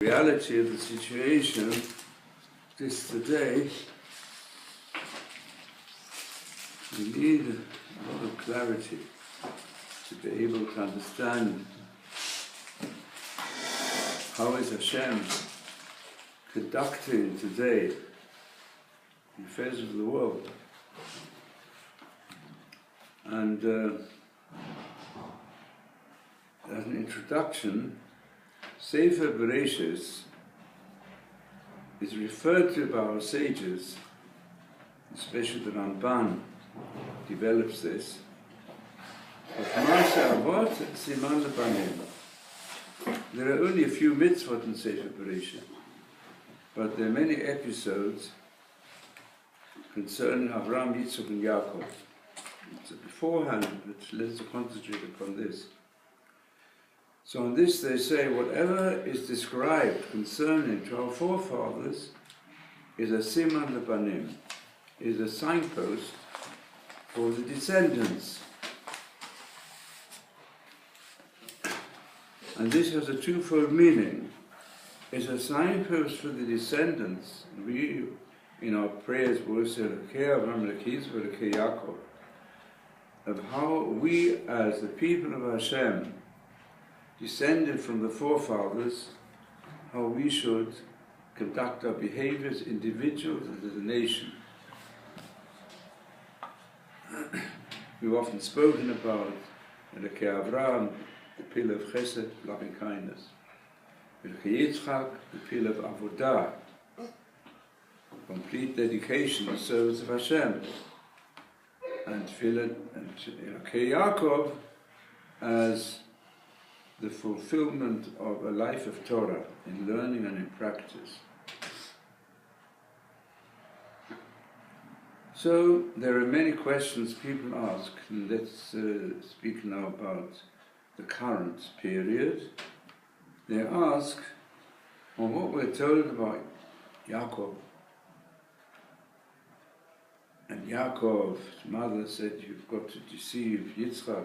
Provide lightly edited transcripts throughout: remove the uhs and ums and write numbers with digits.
reality of the situation this today, we need a lot of clarity to be able to understand how is Hashem conducting today the affairs of the world. And as an introduction, Sefer Bereshis is referred to by our sages, especially the Ramban develops this, of Ma'aseh Avot Siman Lebanim. There are only a few mitzvot in Sefer Bereshis, but there are many episodes concerning Avraham, Yitzchak and Yaakov. So beforehand, let's concentrate upon this. So on this they say, whatever is described concerning to our forefathers is a siman lebanim, is a signpost for the descendants. And this has a twofold meaning. It's a signpost for the descendants. We, in our prayers, will say, of how we as the people of Hashem, descended from the forefathers, how we should conduct our behavior as individuals and as a nation. We've often spoken about Elokei Avraham, the pillar of Chesed, loving kindness. Elokei Yitzchak, the pillar of Avodah, complete dedication to service of Hashem. And Elokei Yaakov as the fulfillment of a life of Torah in learning and in practice. So there are many questions people ask, and let's speak now about the current period. They ask on what we're told about Yaakov. And Yaakov's mother said, you've got to deceive Yitzchak.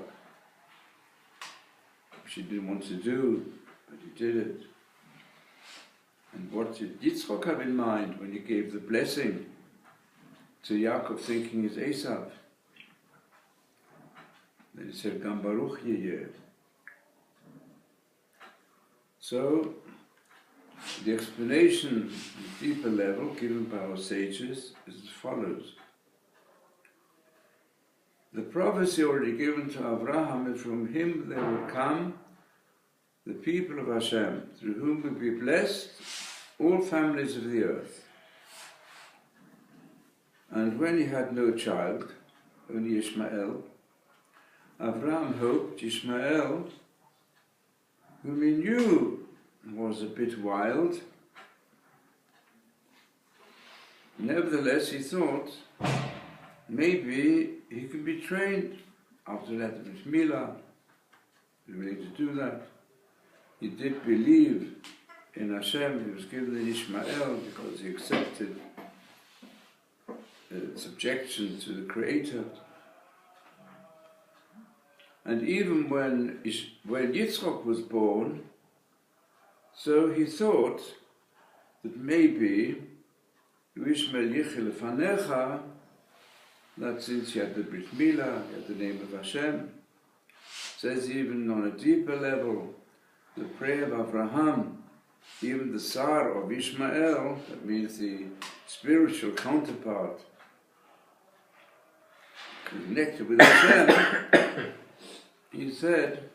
She didn't want to do, but he did it. And what did Yitzchak have in mind when he gave the blessing to Yaakov, thinking it's Esav? Then he said, Gam Baruch Yeh. So, the explanation at a deeper level given by our sages is as follows. The prophecy already given to Avraham is from him there will come the people of Hashem, through whom will be blessed all families of the earth. And when he had no child, only Ishmael, Avraham hoped Ishmael, whom he knew was a bit wild, nevertheless he thought, maybe he can be trained after that Brit Milah. He was willing to do that. He did believe in Hashem. He was given in Ishmael because he accepted subjection to the Creator. And even when Yitzchak was born, so he thought that maybe Ishmael Yichel Lefanecha, that since he had the Brit Milah, he had the name of Hashem, says even on a deeper level, the prayer of Avraham, even the Sar of Ishmael, that means the spiritual counterpart, connected with Hashem, he said,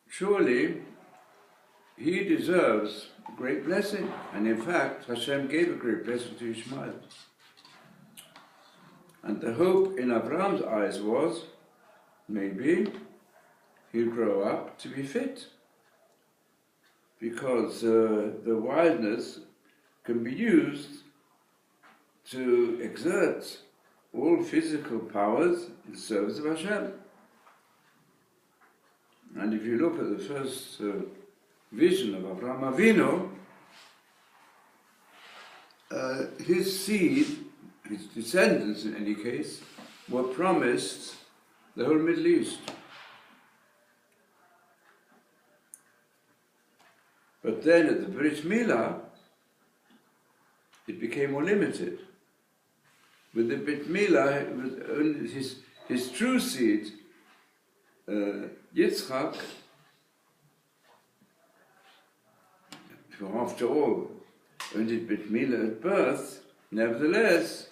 surely he deserves a great blessing. And in fact, Hashem gave a great blessing to Ishmael. And the hope in Avraham's eyes was, maybe he'll grow up to be fit. Because the wildness can be used to exert all physical powers in service of Hashem. And if you look at the first vision of Avraham Avinu, his seed, his descendants in any case, were promised the whole Middle East. But then at the Brit Milah, it became more limited. With the Brit Milah, it was only his true seed, Yitzchak, for after all, only Brit Milah at birth, nevertheless,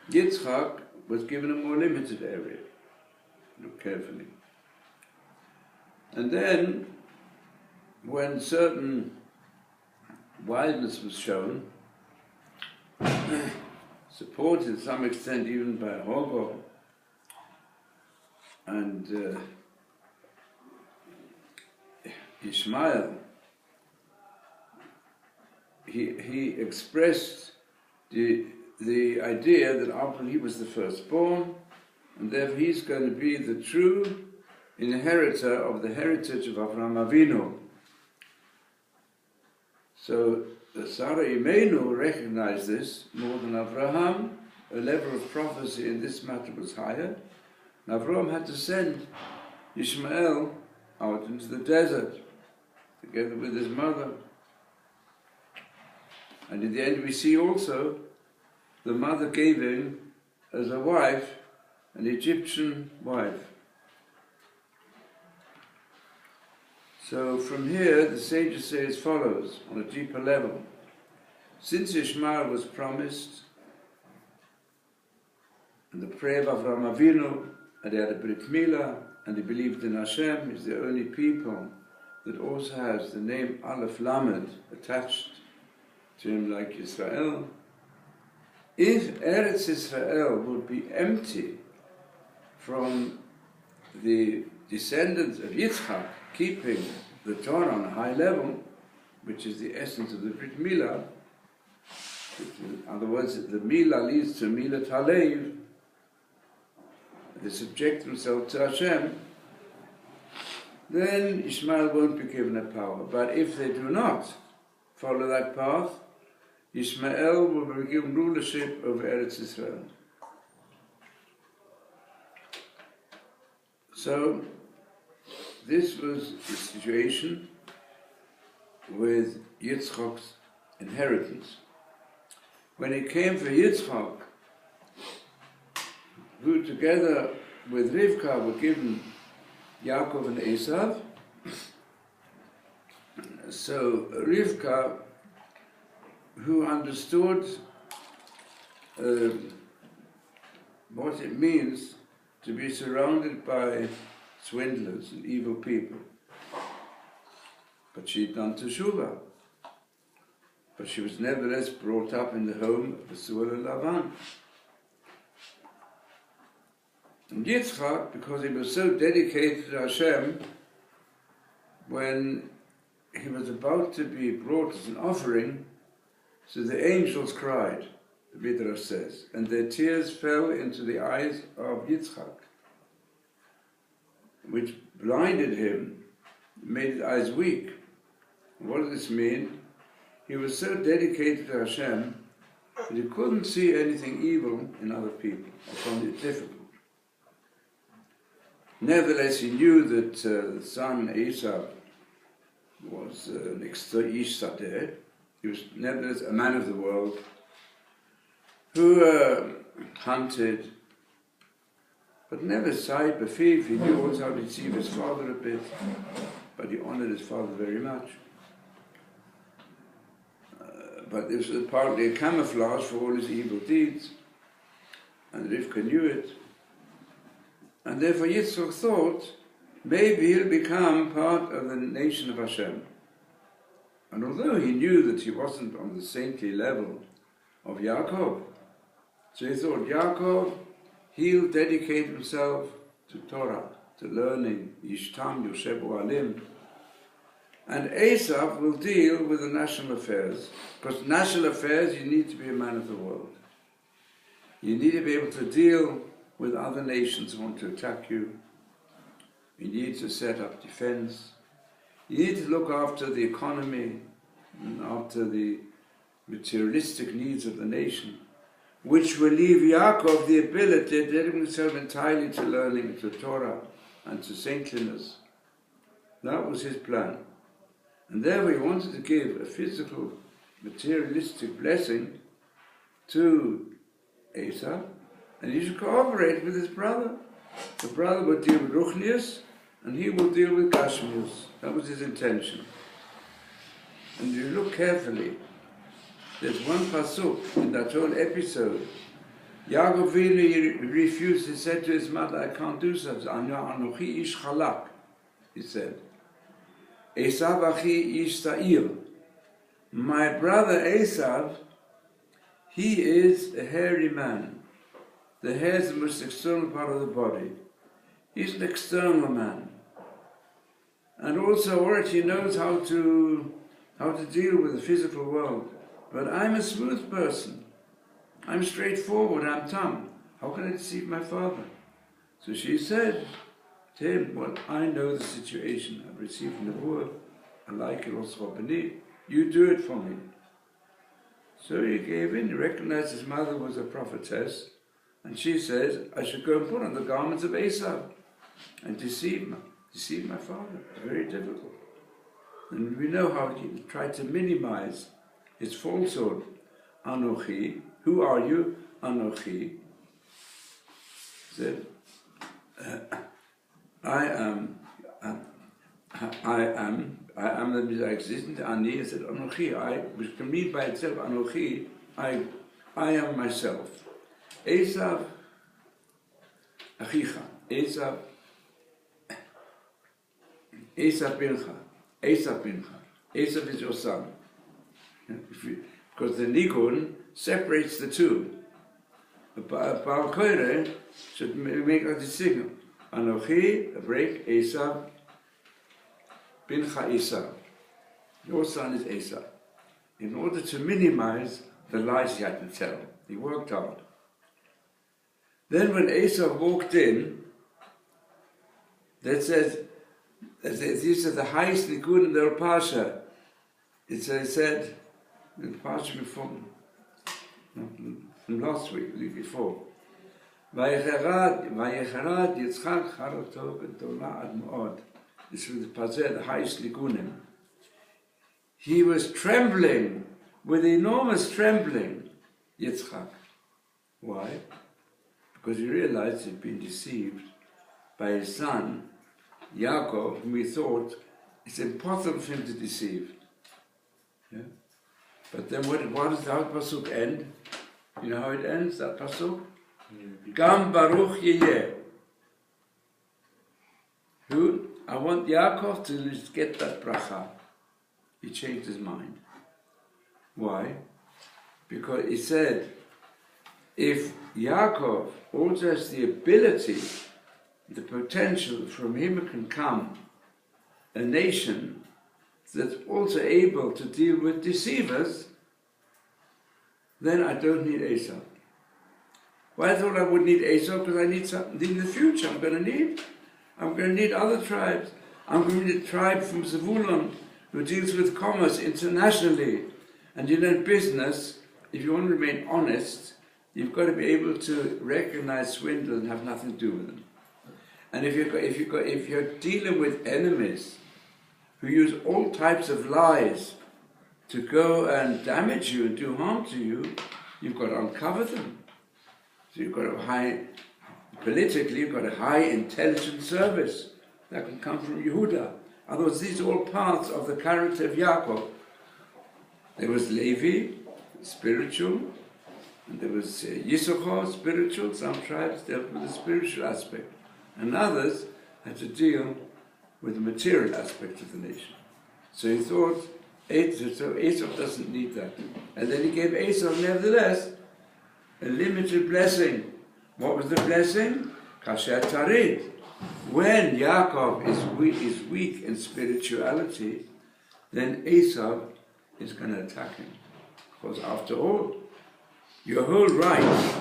Yitzchak was given a more limited area. Look carefully. And then, when certain wildness was shown, supported to some extent even by Hogo and Ishmael, he expressed the idea that after he was the firstborn, and therefore he's going to be the true inheritor of the heritage of Avraham Avinu. So Sarah Imenu recognized this more than Avraham. A level of prophecy in this matter was higher. And Avraham had to send Ishmael out into the desert together with his mother. And in the end we see also the mother gave him as a wife an Egyptian wife. So from here the sages say as follows, on a deeper level. Since Ishmael was promised, and the prayer of Avraham Avinu, and he had a Brit Milah, and he believed in Hashem, is the only people that also has the name Aleph Lamed attached to him like Israel. If Eretz Israel would be empty from the descendants of Yitzchak keeping the Torah on a high level, which is the essence of the Brit Milah, in other words, the Milah leads to Milah Talev, they subject themselves to Hashem, then Ishmael won't be given a power. But if they do not follow that path, Ishmael will be given rulership over Eretz Israel. So, this was the situation with Yitzchak's inheritance. When it came for Yitzchak, who together with Rivka were given Yaakov and Esav, so Rivka, who understood what it means to be surrounded by swindlers and evil people. But she'd done teshuvah. But she was nevertheless brought up in the home of Besuel and Lavan. And Yitzchak, because he was so dedicated to Hashem, when he was about to be brought as an offering, so the angels cried, the Midrash says, and their tears fell into the eyes of Yitzchak, which blinded him, made his eyes weak. What does this mean? He was so dedicated to Hashem that he couldn't see anything evil in other people. I found it difficult. Nevertheless, he knew that the son Esau was an Ish Sadeh. He was nevertheless a man of the world who hunted, but never sighed befiv. He knew also how to deceive his father a bit, but he honored his father very much. But this was partly a camouflage for all his evil deeds, and Rivka knew it. And therefore Yitzchak thought, maybe he'll become part of the nation of Hashem. And although he knew that he wasn't on the saintly level of Yaakov, so he thought, Yaakov, he'll dedicate himself to Torah, to learning, Yishtam, Yoshebu Alim. And Esav will deal with the national affairs. Because national affairs, you need to be a man of the world. You need to be able to deal with other nations who want to attack you. You need to set up defense. You need to look after the economy and after the materialistic needs of the nation, which will leave Yaakov the ability to dedicate himself entirely to learning, to Torah and to saintliness. That was his plan. And therefore he wanted to give a physical, materialistic blessing to Esau, and he should cooperate with his brother. The brother would deal with Ruchnius, and he will deal with Gashmius. That was his intention. And you look carefully, there's one pasuk in that whole episode. Yaakov really refused. He said to his mother, I can't do so. Anochi ish chalak, he said. Esav achi ish sa'ir. My brother Esav, he is a hairy man. The hair is the most external part of the body. He's an external man. And also already knows how to deal with the physical world. But I'm a smooth person. I'm straightforward, I'm tam. How can I deceive my father? So she said to him, well, I know the situation. I've received from the word. I like it also. You do it for me. So he gave in. He recognized his mother was a prophetess. And she says, I should go and put on the garments of Esau and deceive my father. It's very difficult. And we know how he tried to minimize his falsehood. Anochi, who are you? Anochi. Said, I am the Messiah existent. Ani said, Anochi, which can mean by itself, Anochi, I am myself. Esav, Achicha, Esav Bincha, Esav is your son. Because the Nikun separates the two. The Baal Koire should make a decision. Anochi, a break, Esav, Bincha Esav. Your son is Esav. In order to minimize the lies he had to tell, he worked hard. Then when Esau walked in, that says, these are the highest Nikud in the Pasha. It said, in the Pasha before, from last week, the week before, Vayecharad Yitzchak Charato B'Tola Ad Mo'od. This was the Pasha, the highest Nikunim. He was trembling, with enormous trembling, Yitzchak. Why? Because he realized he'd been deceived by his son, Yaakov, whom he thought it's impossible for him to deceive. Yeah? But then how does that pasuk end? You know how it ends, that pasuk? Gam Baruch Yeh. Who? I want Yaakov to get that bracha. He changed his mind. Why? Because he said, if Yaakov also has the ability, the potential, from him can come a nation that's also able to deal with deceivers, then I don't need Esau. Well, I thought I would need Esau because I need something in the future. I'm going to need other tribes. I'm going to need a tribe from Zevulun who deals with commerce internationally. And in business, if you want to remain honest, you've got to be able to recognize swindle and have nothing to do with them. And if you're dealing with enemies who use all types of lies to go and damage you and do harm to you, you've got to uncover them. So you've got you've got a high intelligence service that can come from Yehuda. Otherwise, these are all parts of the character of Yaakov. There was Levi, spiritual, and there was Yisachar, spiritual. Some tribes dealt with the spiritual aspect, and others had to deal with the material aspect of the nation. So he thought, Esau doesn't need that. And then he gave Esau, nevertheless, a limited blessing. What was the blessing? Kasher Tarid. When Yaakov is weak in spirituality, then Esau is going to attack him. Because after all, your whole right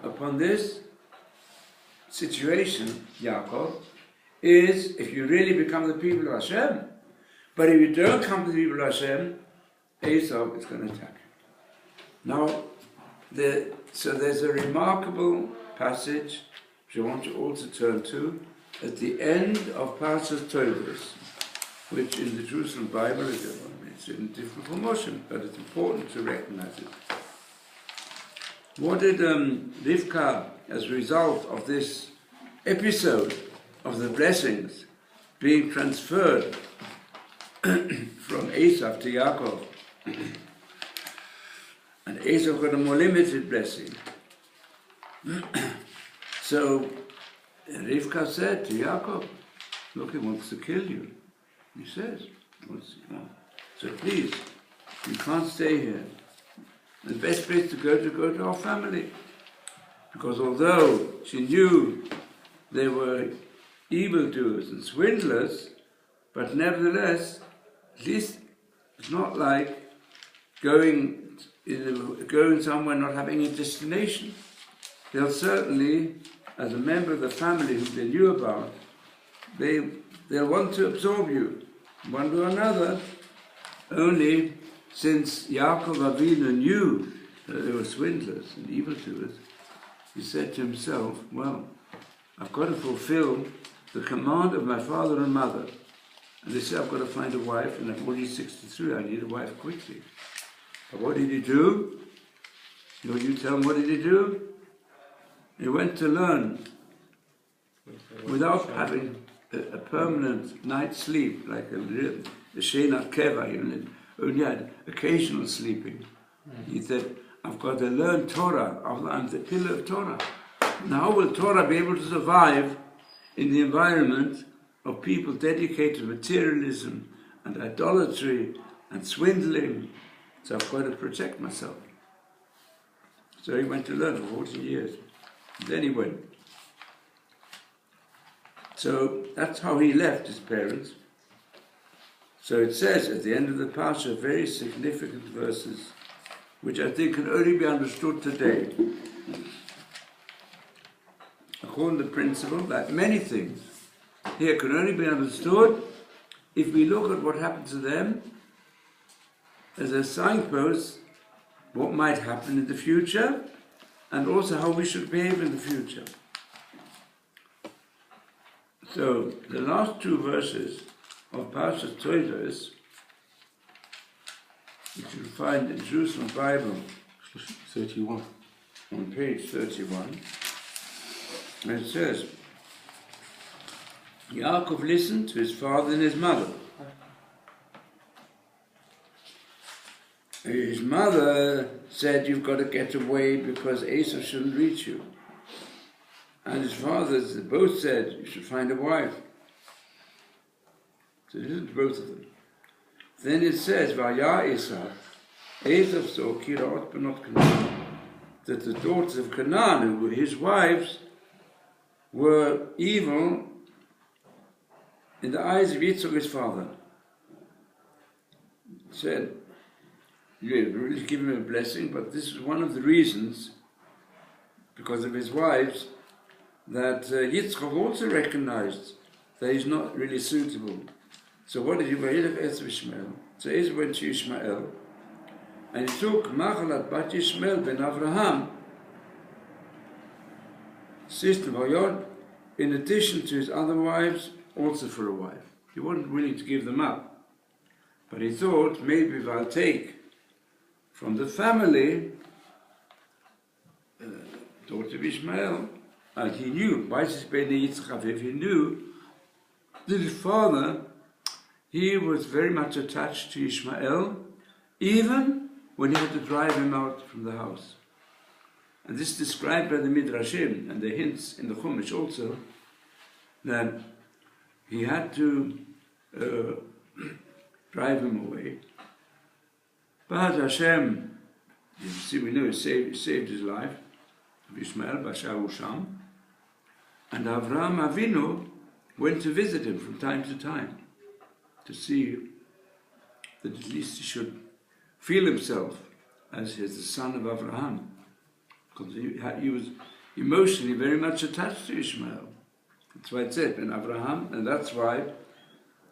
upon this situation, Yaakov, is if you really become the people of Hashem. But if you don't come to the people of Hashem, Esau is going to attack you. Now, so there's a remarkable passage which I want you all to turn to at the end of Parshas Tolos. which in the Jerusalem Bible, it's in different promotion, but it's important to recognize it. What did Rivka, as a result of this episode of the blessings being transferred from Esau to Yaakov, and Esau got a more limited blessing. So Rivka said to Yaakov, look, he wants to kill you. He says, so please, you can't stay here. The best place to go to our family. Because although she knew they were evildoers and swindlers, but nevertheless, at least it's not like going somewhere not having a destination. They'll certainly, as a member of the family who they knew about, they'll want to absorb you, one way or another. Only since Yaakov Avinu knew that they were swindlers and evildoers, he said to himself, well, I've got to fulfill the command of my father and mother. And they said, I've got to find a wife, and I'm already 63, I need a wife quickly. But what did he do? You tell him, what did he do? He went to learn without having a permanent night's sleep, like a Shenat Keva, he only had occasional sleeping. He said, I've got to learn Torah, I'm the pillar of Torah. Now how will Torah be able to survive in the environment of people dedicated to materialism and idolatry and swindling? So I've got to protect myself. So he went to learn for 14 years. Then he went. So that's how he left his parents. So it says at the end of the Parsha, very significant verses, which I think can only be understood today. According to the principle that many things here can only be understood if we look at what happened to them as a signpost, what might happen in the future, and also how we should behave in the future. So the last two verses of Parashat Toivos, which you'll find in Jerusalem Bible 31, on page 31, and it says, Yaakov listened to his father and his mother. His mother said, you've got to get away because Esau shouldn't reach you. And his father both said, you should find a wife. So he listened to both of them. Then it says, Vaya Esau saw Kiraot Benot Canaan, that the daughters of Canaan, who were his wives, were evil in the eyes of Yitzchak, his father. He said, you really give him a blessing, but this is one of the reasons, because of his wives, that Yitzchak also recognized that he's not really suitable. So what did he do? So Esau went to Ishmael, and he took Machalat bat Ishmael ben Avraham, sister of Hayod, in addition to his other wives, also for a wife. He wasn't willing to give them up. But he thought, maybe if I'll take from the family, daughter of Ishmael, and he knew, he knew that his father, he was very much attached to Ishmael, even when he had to drive him out from the house. And this is described by the Midrashim, and the hints in the Chumash also, that he had to drive him away. But Hashem, you see, we know he saved his life, of Ishmael, Bashar Usham, and Avraham Avinu went to visit him from time to time, to see that at least he should feel himself as the son of Avraham, because he was emotionally very much attached to Ishmael. That's why it said, Ben Avraham, and that's why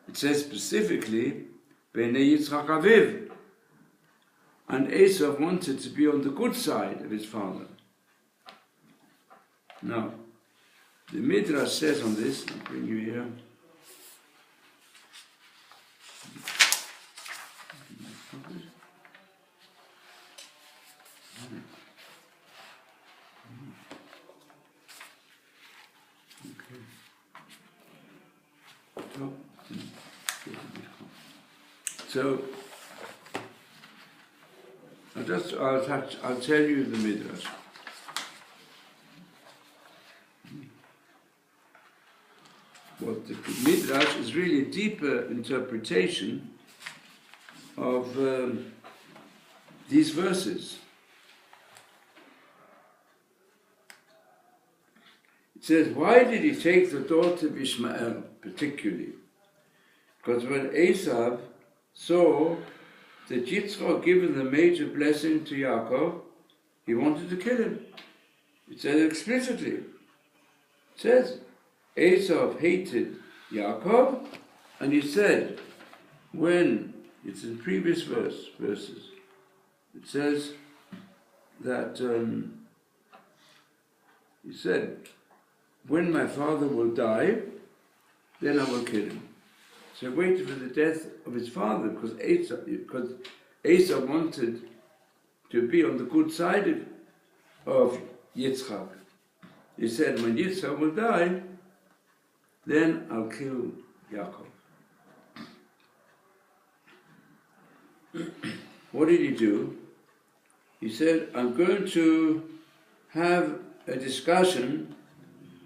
it says specifically, Bnei Yitzchak Aviv. And Esau wanted to be on the good side of his father. Now, the Midrash says on this, I'll bring you here, So, I'll tell you the Midrash. What the Midrash is really a deeper interpretation of these verses. It says, why did he take the daughter of Ishmael particularly? Because when Esav saw that Yitzchak given the major blessing to Yaakov, he wanted to kill him. It says explicitly. It says, Esav hated Yaakov, and he said, when, it's in previous verses, it says that, he said, when my father will die, then I will kill him. So he waited for the death of his father because Esau wanted to be on the good side of Yitzchak. He said, when Yitzchak will die, then I'll kill Yaakov. What did he do? He said, I'm going to have a discussion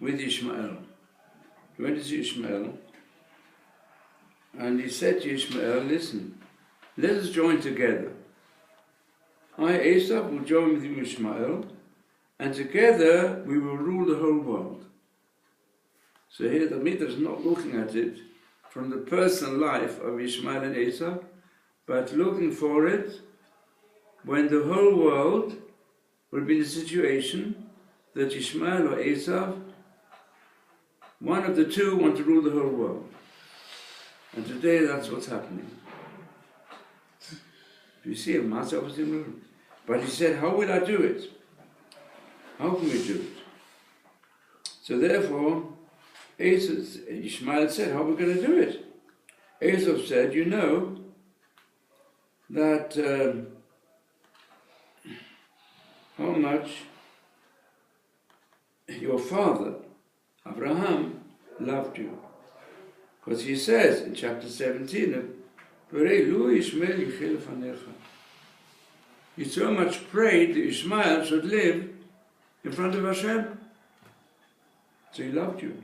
with Ishmael. He went to see Ishmael, and he said to Ishmael, listen, let us join together. I, Esau, will join with you, Ishmael, and together we will rule the whole world. So here the Midrash is not looking at it from the personal life of Ishmael and Esau, but looking for it when the whole world will be in a situation that Ishmael or Esau, one of the two, want to rule the whole world. And today that's what's happening. You see a massive opposite. But he said, how will I do it? How can we do it? So therefore, Ishmael said, how are we going to do it? Esau said, you know that how much your father, Abraham, loved you. Because he says in chapter 17, he so much prayed that Ishmael should live in front of Hashem. So he loved you.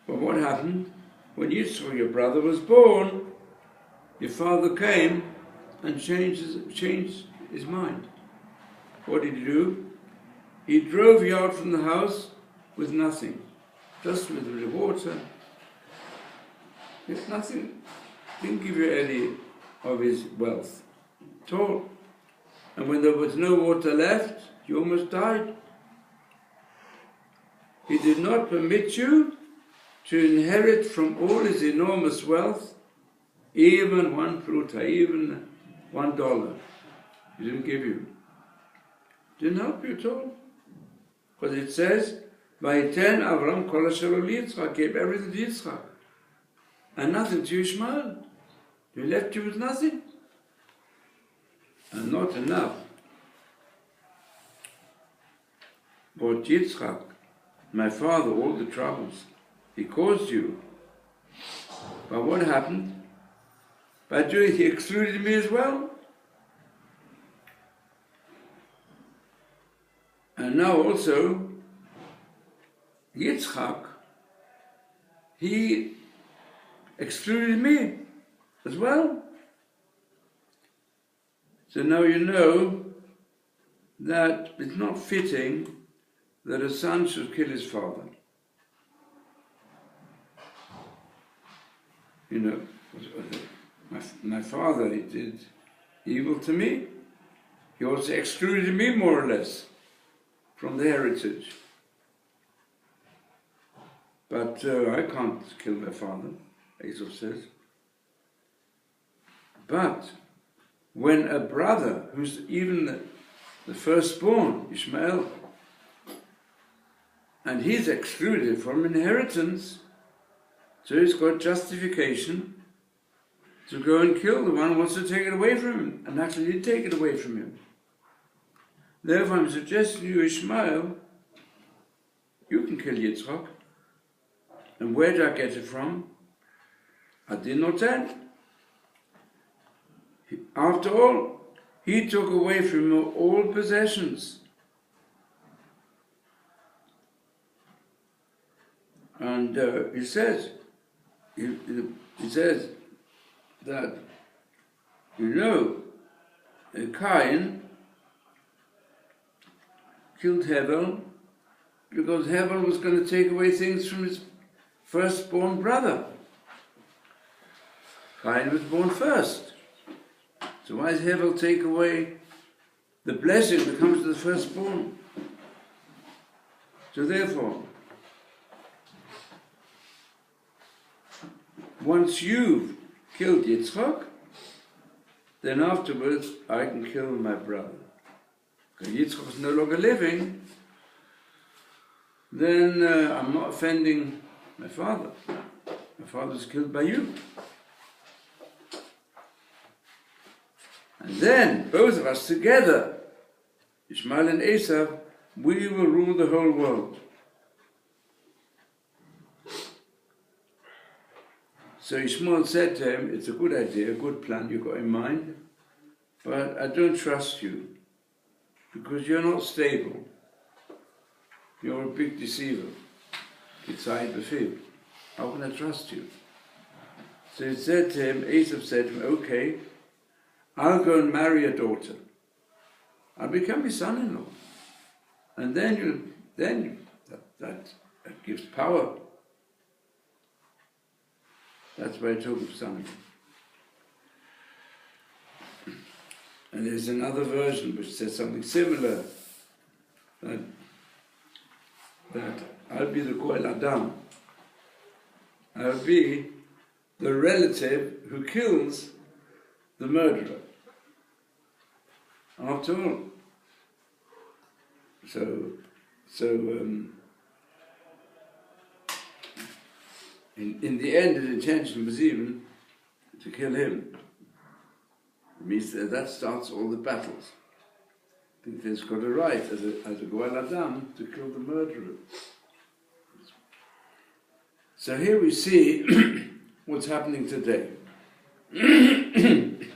But what happened? When Yitzchak, your brother, was born, your father came and changed his mind. What did he do? He drove you out from the house with nothing, just with a bit of water. There's nothing, didn't give you any of his wealth at all. And when there was no water left, you almost died. He did not permit you to inherit from all his enormous wealth even one pruta, even $1. He didn't give you. Didn't help you at all. Because it says, Vayiten Avram kol asher lo Yitzchak, gave everything to Yitzchak, and nothing to Ishmael. He left you with nothing. And not enough. But Yitzchak, my father, all the troubles he caused you. But what happened? By doing it, he excluded me as well. And now also, Yitzchak, he excluded me as well. So now you know that it's not fitting that a son should kill his father. You know, my father, he did evil to me. He also excluded me more or less from the heritage. But I can't kill my father, Esau says. But when a brother, who's even the firstborn, Ishmael, and he's excluded from inheritance, so he's got justification to go and kill the one who wants to take it away from him, and actually did take it away from him. Therefore, I'm suggesting to you, Ishmael, you can kill Yitzchak. And where did I get it from? I did not tell. After all, he took away from him all possessions. And he says that, Cain killed Hevel because Hevel was going to take away things from his firstborn brother. Cain was born first. So why does Hevel take away the blessing that comes to the firstborn? So therefore, once you've killed Yitzchak, then afterwards I can kill my brother. Because Yitzchak is no longer living, then I'm not offending my father. My father was killed by you. And then, both of us together, Ishmael and Esav, we will rule the whole world. So Ishmael said to him, it's a good idea, a good plan you've got in mind, but I don't trust you, because you're not stable. You're a big deceiver. Inside the field. How can I trust you? So he said to him, Esav said to him, okay, I'll go and marry a daughter. I'll become your son-in-law. And then that gives power. That's why I told him son-in-law. And there's another version which says something similar, that I'll be the Goel Adam. I'll be the relative who kills the murderer. After all. In the end, his intention was even to kill him. It means that starts all the battles. I think he's got a right as a Goel Adam to kill the murderer. So here we see what's happening today. The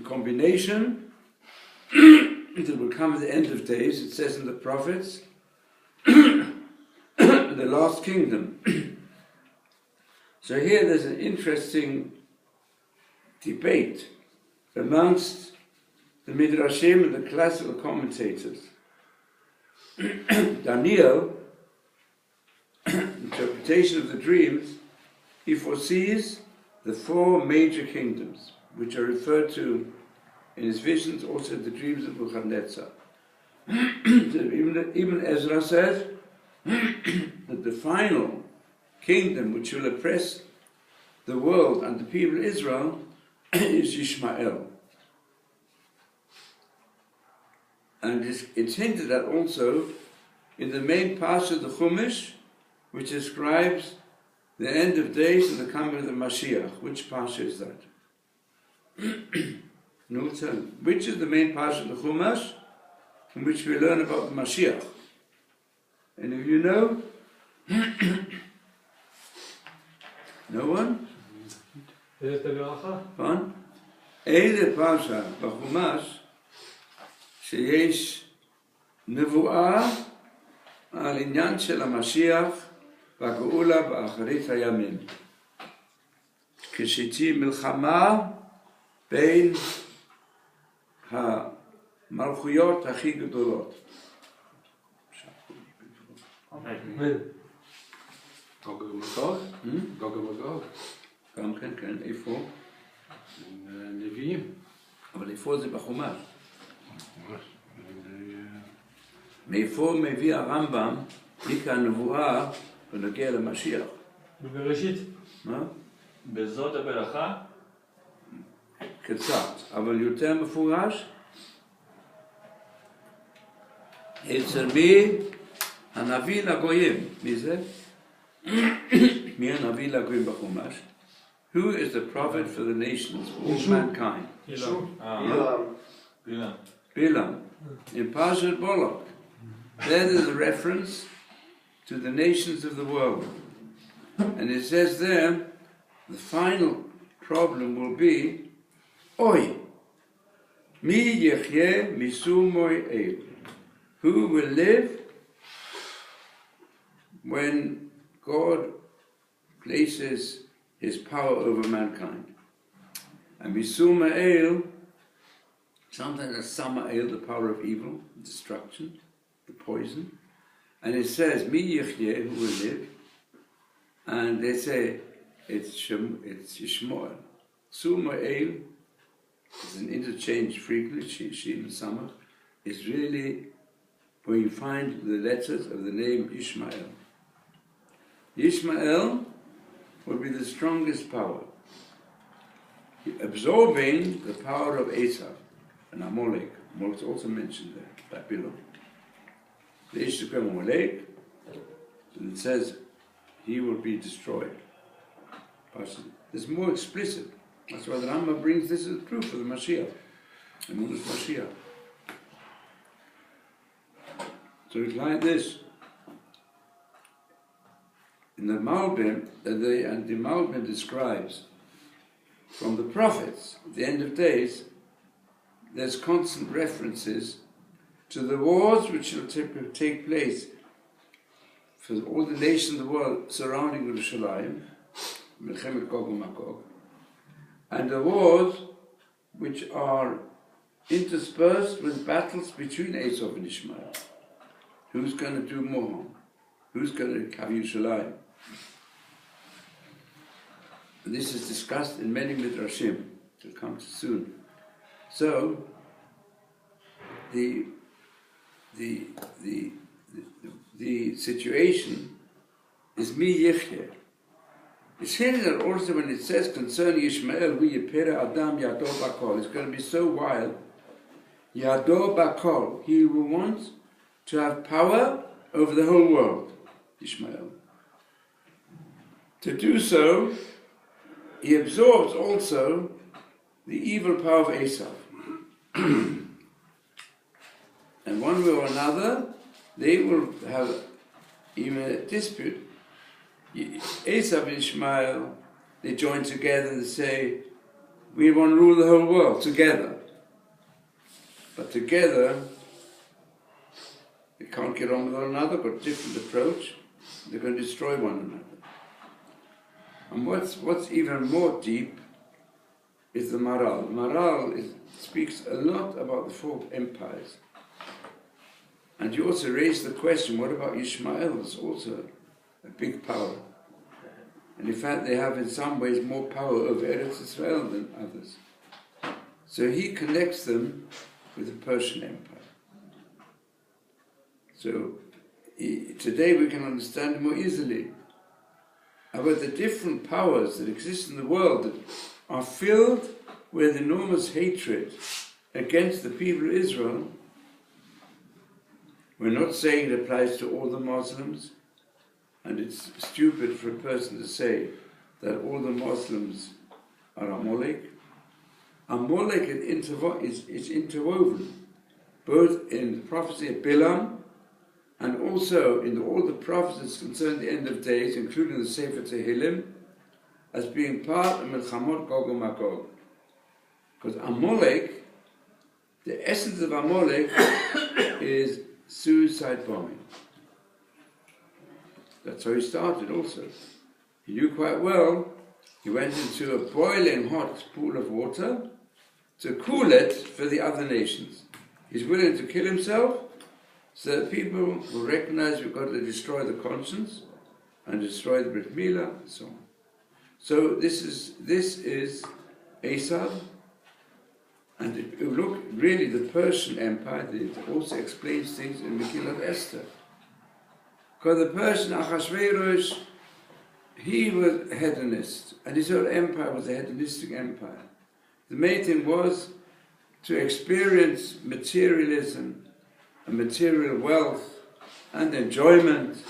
combination that will come at the end of days, it says in the prophets, the last kingdom. So here there's an interesting debate amongst the Midrashim and the classical commentators. Daniel, interpretation of the dreams, he foresees the four major kingdoms, which are referred to in his visions, also the dreams of Nebuchadnezzar. Even Ezra says that the final kingdom which will oppress the world and the people of Israel is Ishmael. And it's hinted at also in the main parsha of the Chumash, which describes the end of days and the coming of the Mashiach. Which parsha is that? No, tell me. Which is the main parsha of the Chumash in which we learn about the Mashiach? And if you know? No one? Fun? איזה פרשה בחומש שיש נבואה על עניין של המשיח והגאולה באחרית הימים. כשתהיה מלחמה בין המלכויות הכי גדולות. גוג ומגוג? גוג ומגוג. גם כן, כן, איפה? נביאים. אבל איפה זה בחומש? מאיפה מביא הרמב"ם תיק הנבואה ונגיע למשיח? בבראשית. מה? בזאת הברכה? קצת, אבל יותר מפורש. אצל מי? הנביא לגויים. מי זה? מי הנביא לגויים בחומש? Who is the prophet for the nations, for all mankind? Bilam. In Parshat Bolok. There is a reference to the nations of the world. And it says there, the final problem will be, Oi, mi yechyeh misumoi el. Who will live when God places his power over mankind? And misuma el, sometimes that's Samael, the power of evil, destruction, the poison. And it says, Mi Yechyeh, who will live. And they say, it's Yishmael. Sumael is an interchange frequently, Shin and Samach, is really where you find the letters of the name Ishmael. Ishmael will be the strongest power, absorbing the power of Esau and Amalek. Amalek is also mentioned there, Babylon. The Ishmael Amalek, and it says he will be destroyed. It's more explicit. That's why the Rambam brings this as proof of the Mashiach, the Emunah Mashiach. So it's like this. In the Malbim, the Malbim describes from the prophets, at the end of days, there's constant references to the wars which will take place for all the nations of the world surrounding Yerushalayim, Milchemet Gog and Magog, and the wars which are interspersed with battles between Esau and Ishmael. Who's going to do more harm? Who's going to have Yerushalayim? And this is discussed in many midrashim. It'll come soon. So the situation is mi yechyeh. It's here that also when it says concerning Ishmael, hu yipera adam yado bakol, it's going to be so wild. Yado bakol, he will want to have power over the whole world, Ishmael. To do so, he absorbs also the evil power of Esau. And one way or another, they will have even a dispute. Esau and Ishmael, they join together and say, we want to rule the whole world together. But together, they can't get on with one another, got a different approach. They're going to destroy one another. And what's even more deep is the Maral. Maral speaks a lot about the four empires. And you also raise the question, what about Ishmael? It's also a big power. And in fact, they have in some ways more power over Eretz Israel than others. So he connects them with the Persian Empire. So today we can understand it more easily about the different powers that exist in the world that are filled with enormous hatred against the people of Israel. We're not saying it applies to all the Muslims, and it's stupid for a person to say that all the Muslims are Amalek. Amalek is interwoven both in the prophecy of Bilam and also in all the prophecies concerning the end of days, including the Sefer Tehillim, as being part of Milchamot Gog and Magog. Because Amalek, the essence of Amalek is suicide bombing. That's how he started also. He knew quite well, he went into a boiling hot pool of water to cool it for the other nations. He's willing to kill himself so that people will recognize we've got to destroy the conscience and destroy the Brit Milah and so on. So this is Esau, and if you look really the Persian Empire, it also explains things in Megillat Esther. Because the Persian Achashverosh, he was a hedonist, and his whole empire was a hedonistic empire. The main thing was to experience materialism and material wealth and enjoyment.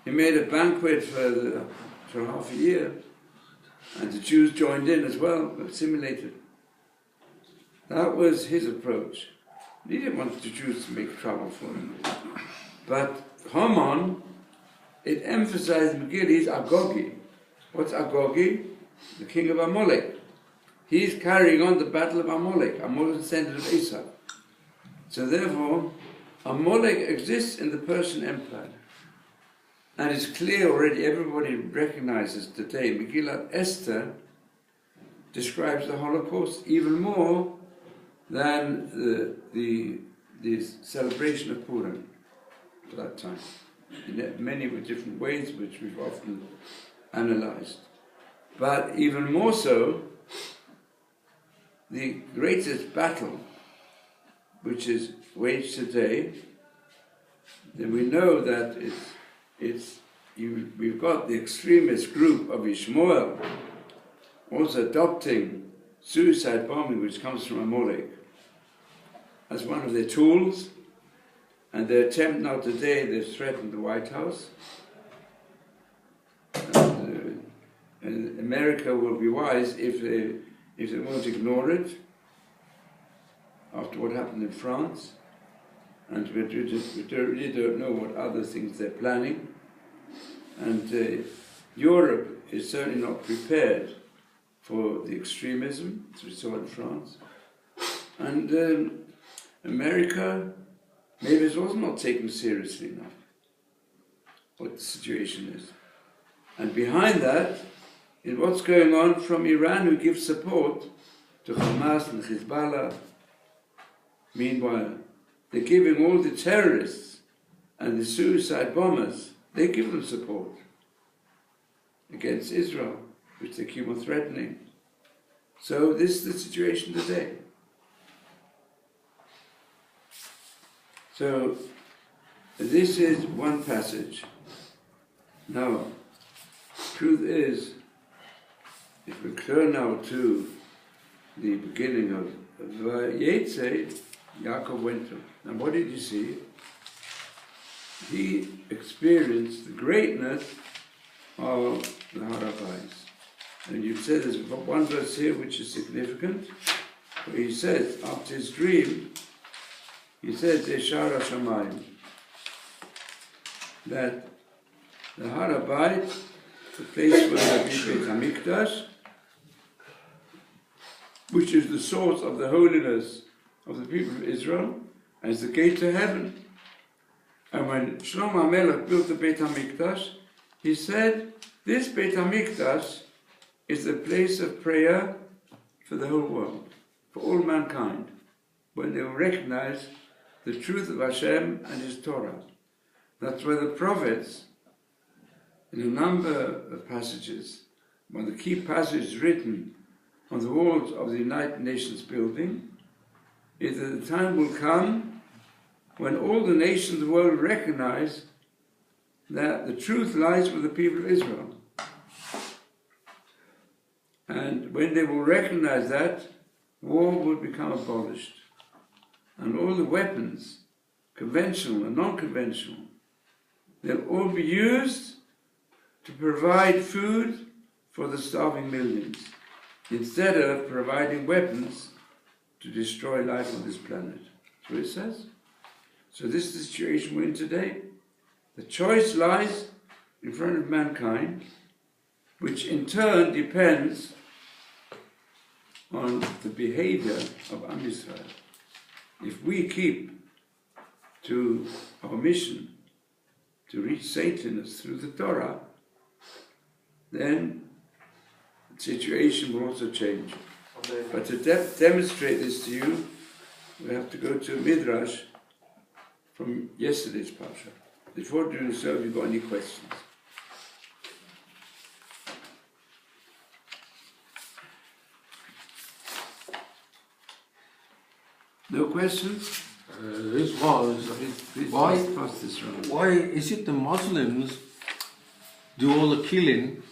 He made a banquet for half a year, and the Jews joined in as well, assimilated. That was his approach. He didn't want the Jews to make trouble for him. But Haman it emphasized Megillah is Agogi. What's Agogi? The king of Amalek. He's carrying on the battle of Amalek. Amalek is descendant of Esau. So therefore, Amalek exists in the Persian Empire. And it's clear already, everybody recognizes today, Megillat Esther describes the Holocaust even more than the celebration of Purim at that time, in many different ways which we've often analyzed. But even more so, the greatest battle which is waged today, then we know that we've got the extremist group of Ishmael also adopting suicide bombing, which comes from Amalek, as one of their tools. And their attempt now today, they've threatened the White House. And America will be wise if they won't ignore it after what happened in France. And we really don't know what other things they're planning. And Europe is certainly not prepared for the extremism, as we saw in France. And America maybe is also not taken seriously enough what the situation is. And behind that is what's going on from Iran, who gives support to Hamas and Hezbollah. Meanwhile, they're giving all the terrorists and the suicide bombers, they give them support against Israel, which they keep on threatening. So this is the situation today. So this is one passage. Now, truth is, if we turn now to the beginning of Vayetze, Yaakov went to. Now what did you see? He experienced the greatness of the Har HaBayis. And you said there's one verse here which is significant, where he says, after his dream, he says, Yeshar HaShamayim, that the Har HaBayis, the place where there is Beit HaMikdash, which is the source of the holiness of the people of Israel, and is the gate to heaven. And when Shlomo HaMelech built the Beit HaMikdash, he said, this Beit HaMikdash is the place of prayer for the whole world, for all mankind, when they will recognize the truth of Hashem and His Torah. That's where the prophets, in a number of passages, one of the key passages written on the walls of the United Nations building, is that the time will come when all the nations of the world recognize that the truth lies with the people of Israel. And when they will recognize that, war will become abolished. And all the weapons, conventional and non-conventional, they'll all be used to provide food for the starving millions, instead of providing weapons to destroy life on this planet. That's what it says. So this is the situation we're in today. The choice lies in front of mankind, which in turn depends on the behavior of Am Yisrael. If we keep to our mission to reach saintliness through the Torah, then the situation will also change. But to demonstrate this to you, we have to go to a Midrash from yesterday's Parsha. Before doing so, have you got any questions? No questions? This was why is it the Muslims do all the killing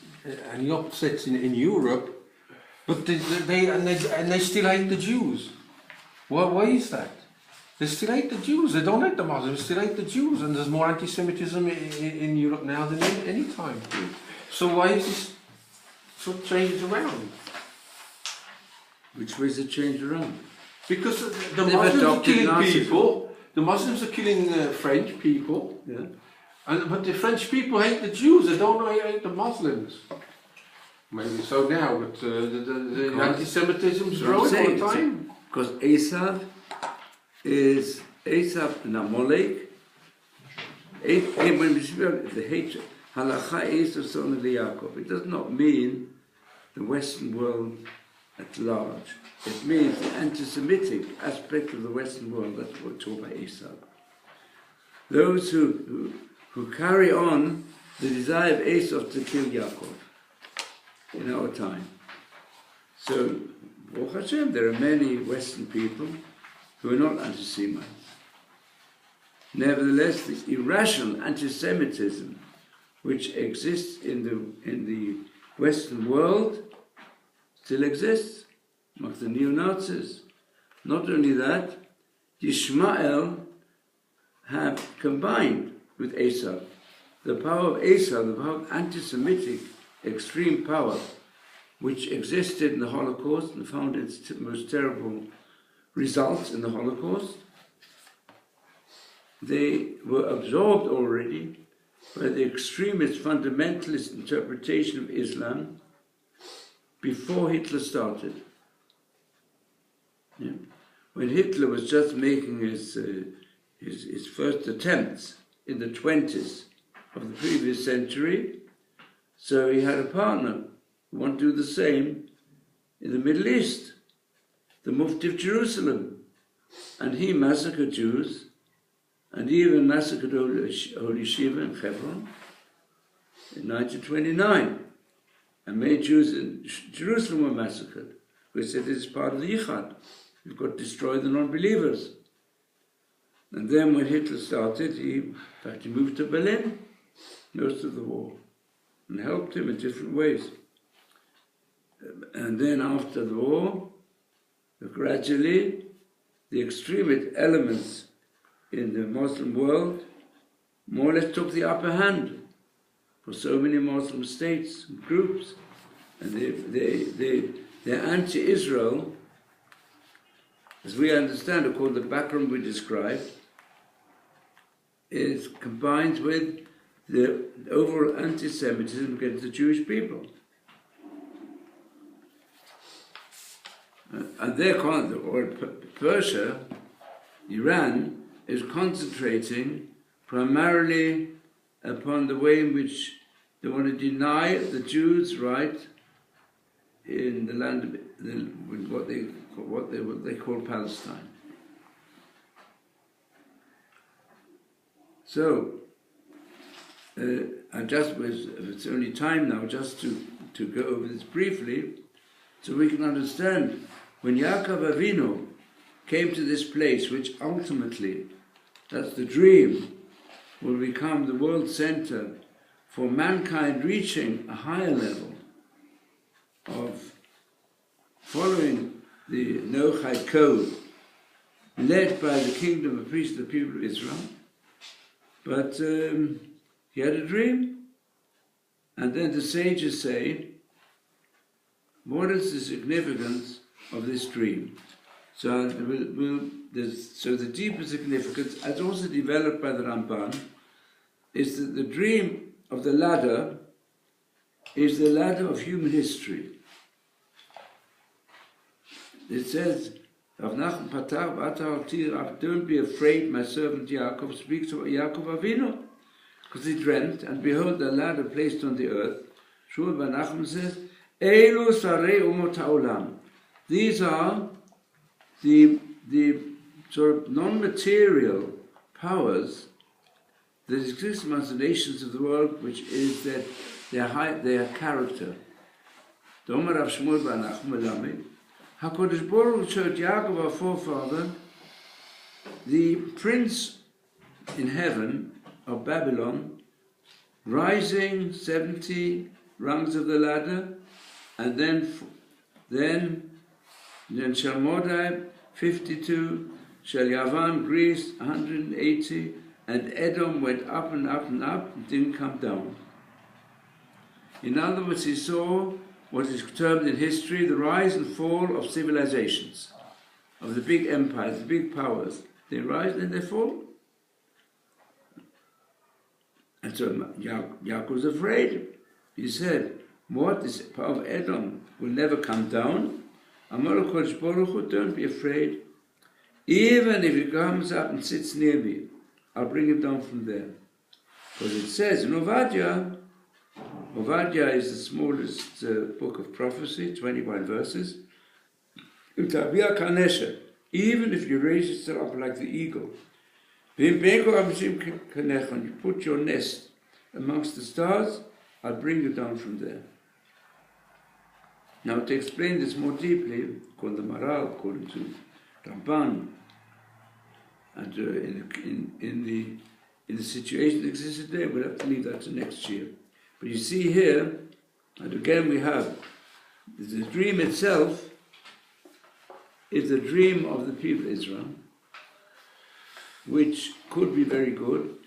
and the upsets in Europe, but they still hate the Jews? Why is that? They still hate the Jews. They don't hate the Muslims. They still hate the Jews, and there's more anti-Semitism in Europe now than any time. So why is this sort of changed around? Which way is it changed around? Because the Muslims are killing people. The Muslims are killing French people. Yeah. But the French people hate the Jews, they don't hate the Muslims. Maybe so now, but the anti-Semitism is growing all the time. Because Esav and Amalek, when we speak about the hatred, Halacha Esav son of Yaakov, it does not mean the Western world at large. It means the anti-Semitic aspect of the Western world. That's what we're talking about Esav. Those who carry on the desire of Esav to kill Yaakov in our time. So, Baruch Hashem, there are many Western people who are not anti-Semites. Nevertheless, the irrational anti-Semitism which exists in the Western world still exists amongst the neo-Nazis. Not only that, Yishmael have combined with Esav the power of Esav, the power of anti-Semitic extreme power, which existed in the Holocaust and found its most terrible results in the Holocaust. They were absorbed already by the extremist fundamentalist interpretation of Islam before Hitler started. Yeah. When Hitler was just making his first attempts in the 20s of the previous century, so he had a partner who wanted to do the same in the Middle East, the Mufti of Jerusalem. And he massacred Jews, and he even massacred Holy Shiva in Hebron in 1929, and made Jews in Jerusalem were massacred. We said it's part of the Yichad. You've got to destroy the non-believers. And then when Hitler started, he moved to Berlin most of the war and helped him in different ways. And then after the war, gradually, the extremist elements in the Muslim world more or less took the upper hand for so many Muslim states and groups. And they're anti-Israel, as we understand, according to the background we described, is combined with the overall anti-Semitism against the Jewish people. And Persia, Iran, is concentrating primarily upon the way in which they want to deny the Jews' right in the land of what they call Palestine. So, it's only time now just to go over this briefly, so we can understand when Yaakov Avinu came to this place, which ultimately, that's the dream, will become the world center for mankind reaching a higher level of following the Noachide code, led by the kingdom of priests of the people of Israel. But he had a dream, and then the sages say, what is the significance of this dream? So the deeper significance, as also developed by the Ramban, is that the dream of the ladder is the ladder of human history. It says, don't be afraid, my servant Yaakov speaks of Yaakov Avinu, because he dreamt, and behold, the ladder placed on the earth. Shmuel ben Nachman says, Elu sarei umot ha'olam. These are the sort of non-material powers that exist amongst the nations of the world, which is that their character. The Omer of Shmuel ben Nachman HaKadosh Baruch Hu showed Yaakov, our forefather, the prince in heaven of Babylon, rising 70 rungs of the ladder, and then Shalmodai 52, Shel Yavan, Greece 180, and Edom went up and up and up and didn't come down. In other words, he saw what is termed in history the rise and fall of civilizations, of the big empires, the big powers. They rise and they fall. so Yaakov was afraid. He said, what, this power of Edom will never come down? Amar HaKadosh Baruch Hu, don't be afraid. Even if he comes up and sits near me, I'll bring him down from there. Because it says in Obadiah is the smallest book of prophecy, 21 verses. Even if you raise yourself up like the eagle, and you put your nest amongst the stars, I'll bring you down from there. Now to explain this more deeply, according to Maral, according to Ramban, and in the situation that exists today, we'll have to leave that to next year. But you see here, and again we have, the dream itself is the dream of the people of Israel, which could be very good,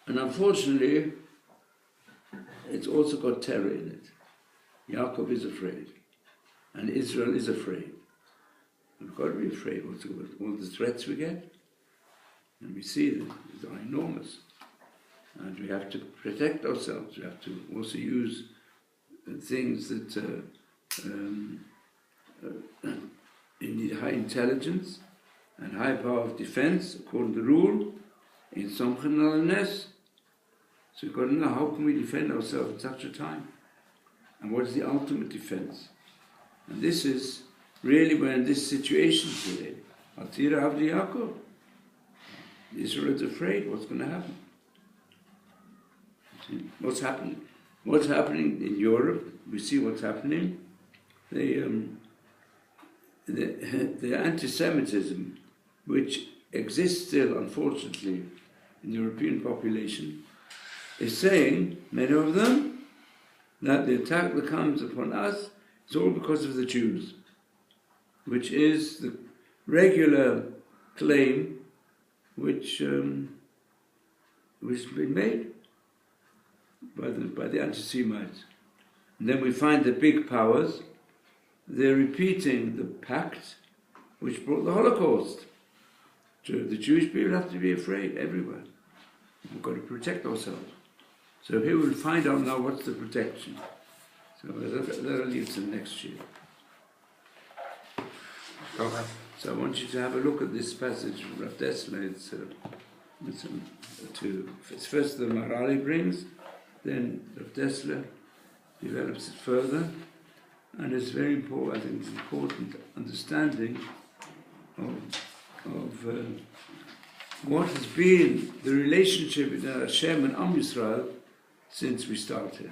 and unfortunately, it's also got terror in it. Yaakov is afraid, and Israel is afraid. We've got to be afraid of all the threats we get, and we see them, they are enormous. And we have to protect ourselves. We have to also use things that need high intelligence and high power of defense, according to the rule, in Somchen al-Nes. So we've got to know how can we defend ourselves at such a time? And what is the ultimate defense? And this is really we're in this situation today. Atira Avdi Yaakov. Israel is afraid what's going to happen. What's happening? What's happening in Europe? We see what's happening. The anti-Semitism, which exists still, unfortunately, in the European population, is saying, many of them, that the attack that comes upon us is all because of the Jews, which is the regular claim which has been made by the anti-Semites. And then we find the big powers, they're repeating the pact which brought the Holocaust. So the Jewish people have to be afraid everywhere. We've got to protect ourselves. So here we'll find out now what's the protection. So that'll leave to next year. Okay. So I want you to have a look at this passage from Rav Dessler. It's first the Marali brings, then Rav Dessler develops it further, and it's very important. I think it's important understanding of what has been the relationship between Hashem and Am Yisrael since we started,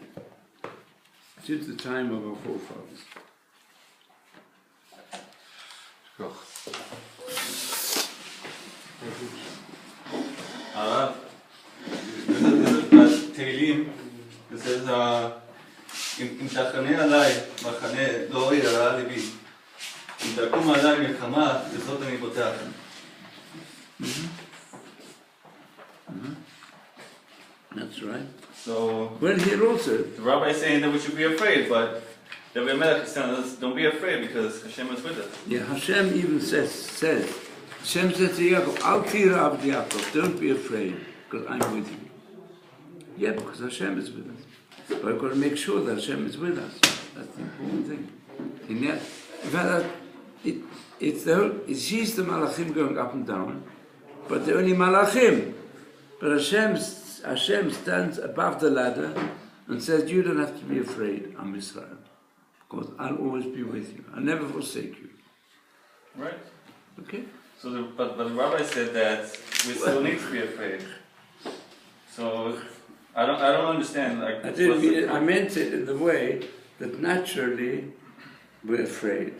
since the time of our forefathers. בתהילים, זה אם תחנה עליי מחנה לא יראה ליבי, אם תקום עליי מלחמה, בזאת אני בוטח. That's right. So, well, here also, the rabbi is saying that we should be afraid, but the Melech is telling us, don't be afraid because Hashem is with us. Yeah, Hashem even says Hashem says to Yaakov, Al tira avdi Yaakov, don't be afraid, because I'm with you. Yeah, because Hashem is with us. But I've got to make sure that Hashem is with us. That's the important thing. In fact, it sees the Malachim going up and down, but they're only Malachim. But Hashem stands above the ladder and says, you don't have to be afraid, I'm Israel, because I'll always be with you. I'll never forsake you. Right. Okay? So, but the rabbi said that we still need to be afraid. So, I don't understand. Like, I meant it in the way that naturally we're afraid,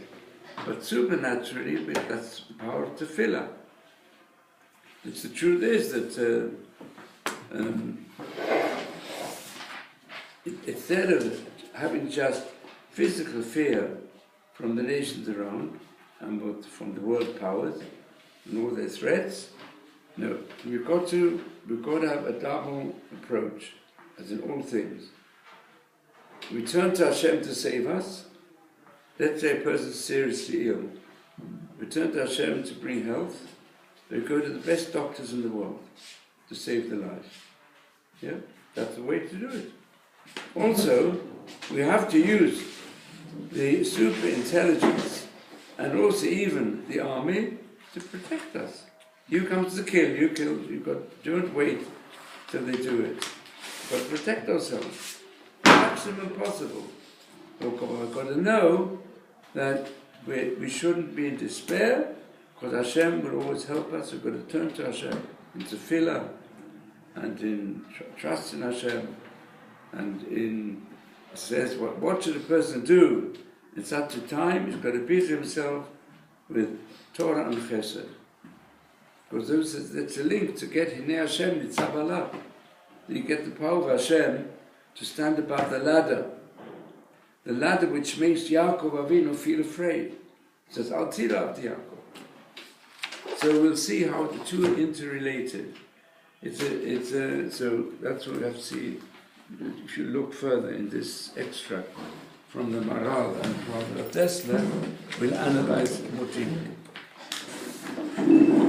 but supernaturally that's the power of tefillah. The truth is that instead of having just physical fear from the nations around and from the world powers and all their threats, no, we've got to have a double approach, as in all things. We turn to Hashem to save us. Let's say a person is seriously ill. We turn to Hashem to bring health. They go to the best doctors in the world to save the life. Yeah, that's the way to do it. Also, we have to use the super intelligence and also even the army to protect us. You come to the kill, you kill, don't wait till they do it. But protect ourselves, maximum possible. We've got to know that we shouldn't be in despair, because Hashem will always help us. We've got to turn to Hashem in tefillah and in trust in Hashem, and it says what should a person do in such a time? He's got to busy himself with Torah and Chesed, because that's a link to get Hinei Hashem Nitzav. You get the power of Hashem to stand above the ladder which makes Yaakov Avinu feel afraid. It says, Al Tila Yaakov. So we'll see how the two are interrelated. So that's what we have to see. If you look further in this extract from the Maral and from the Tesla, we'll analyze it more deeply.